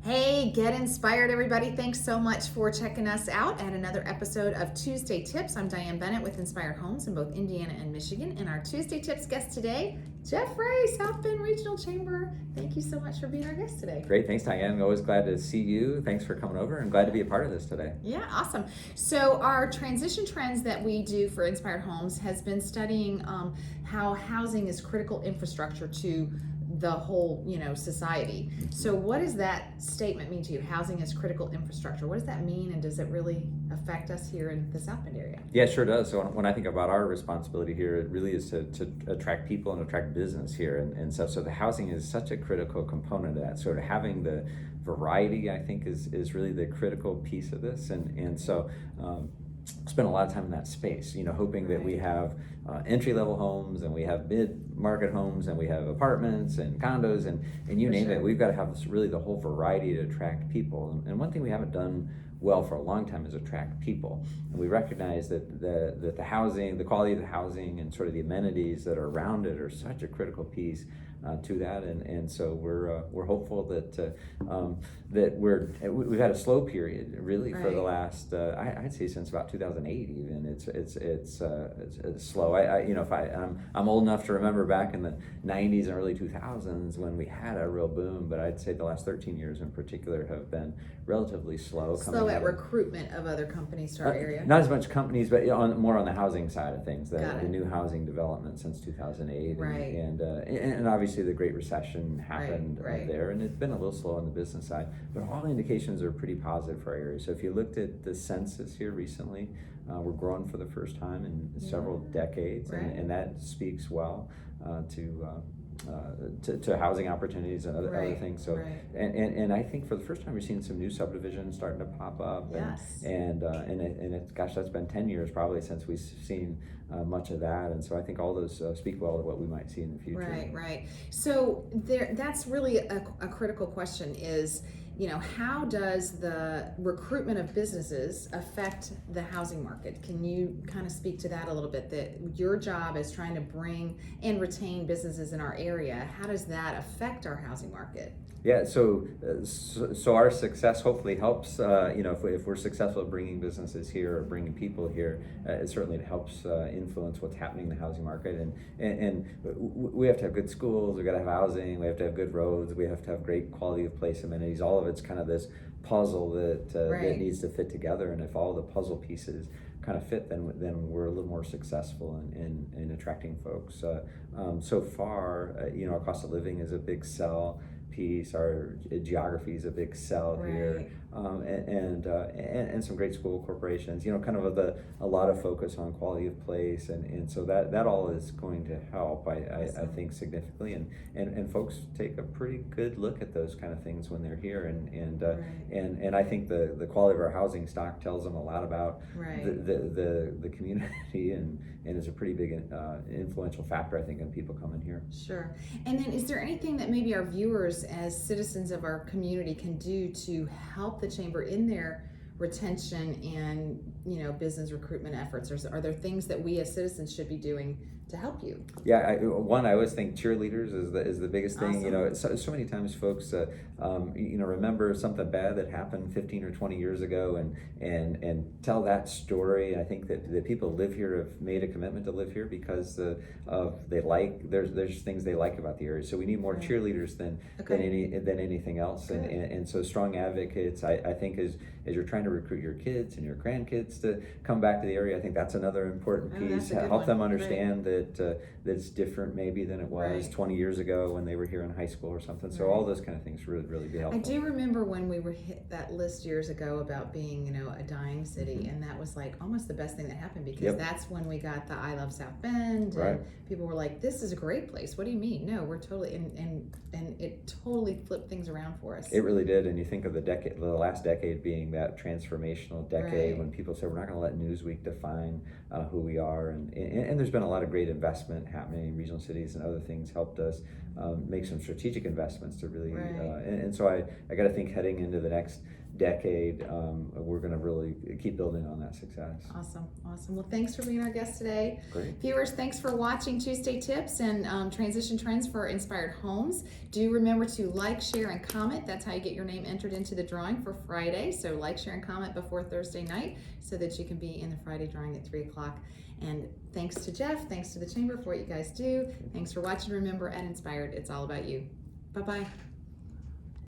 Hey, get inspired, everybody. Thanks so much for checking us out at another episode of Tuesday Tips. I'm Diane Bennett with Inspired Homes in both Indiana and Michigan. And our Tuesday Tips guest today, Jeff Ray, South Bend Regional Chamber. Thank you so much for being our guest today. Great. Thanks, Diane. I'm always glad to see you. Thanks for coming over and glad to be a part of this today. Yeah, awesome. So our transition trends that we do for Inspired Homes has been studying how housing is critical infrastructure to the whole, society. So what does that statement mean to you? Housing is critical infrastructure. What does that mean, and does it really affect us here in the South Bend area? Yeah, it sure does. So when I think about our responsibility here, it really is to attract people and attract business here and stuff. So the housing is such a critical component of that. Sort of having the variety, I think, is really the critical piece of this. And so spend a lot of time in that space, hoping that we have entry-level homes, and we have mid-market homes, and we have apartments and condos, and you name it. We've got to have really the whole variety to attract people. And one thing we haven't done well for a long time is attract people. And we recognize that the housing, the quality of the housing, and sort of the amenities that are around it are such a critical piece to that, and so we're hopeful that we've had a slow period really for the last I'd say since about 2008 even. It's slow. I'm old enough to remember back in the 90s and early 2000s when we had a real boom, but I'd say the last 13 years in particular have been relatively slow. Slow at recruitment of other companies to our area. Not as much companies, but more on the housing side of things. The new housing development since 2008, right. and obviously the Great Recession happened there, and it's been a little slow on the business side, but all indications are pretty positive for our area. So if you looked at the census here recently, we're growing for the first time in several decades, and that speaks well to housing opportunities and other things. So and I think for the first time we're seeing some new subdivisions starting to pop up. Yes. And gosh, that's been 10 years probably since we've seen much of that. And so I think all those speak well to what we might see in the future. Right. So that's really a critical question is, how does the recruitment of businesses affect the housing market? Can you kind of speak to that a little bit? That your job is trying to bring and retain businesses in our area. How does that affect our housing market? Yeah, so our success hopefully helps. If we're successful at bringing businesses here or bringing people here, it certainly helps influence what's happening in the housing market. And we have to have good schools. We've got to have housing. We have to have good roads. We have to have great quality of place amenities. All of it's kind of this puzzle that needs to fit together. And if all the puzzle pieces kind of fit, then we're a little more successful in attracting folks. So far, our cost of living is a big sell piece. Our geography is a big sell here, and some great school corporations. Kind of a lot of focus on quality of place, and so that all is going to help. I think significantly, and folks take a pretty good look at those kind of things when they're here, and I think the quality of our housing stock tells them a lot about the community, and is a pretty big influential factor, I think, in people coming here. Sure. And then is there anything that maybe our viewers as citizens of our community can do to help the chamber in their retention and business recruitment efforts? Or are there things that we as citizens should be doing to help you? Yeah, I always think cheerleaders is the biggest thing. Awesome. So many times folks remember something bad that happened 15 or 20 years ago and tell that story. I think that people live here have made a commitment to live here because there's things they like about the area. So we need more cheerleaders than anything else. And so strong advocates, I think, as you're trying to recruit your kids and your grandkids to come back to the area, I think that's another important piece. Help them understand that it's different maybe than it was 20 years ago when they were here in high school or something. So all those kind of things really be helpful. I do remember when we were hit that list years ago about being, a dying city, and that was like almost the best thing that happened because that's when we got the I Love South Bend, and people were like, "This is a great place. What do you mean?" No, we're totally and it totally flipped things around for us. It really did, and you think of the last decade being that transformational decade when people said we're not going to let Newsweek define who we are, and there's been a lot of great investment happening in regional cities, and other things helped us make some strategic investments to really and so I got to think heading into the next decade, we're going to really keep building on that success. Awesome. Well, thanks for being our guest today. Great. Viewers, thanks for watching Tuesday Tips and Transition Trends for Inspired Homes. Do remember to like, share, and comment. That's how you get your name entered into the drawing for Friday. So like, share, and comment before Thursday night so that you can be in the Friday drawing at 3 o'clock. And thanks to Jeff, thanks to the Chamber for what you guys do. Thanks for watching. Remember, at Inspired, it's all about you. Bye-bye.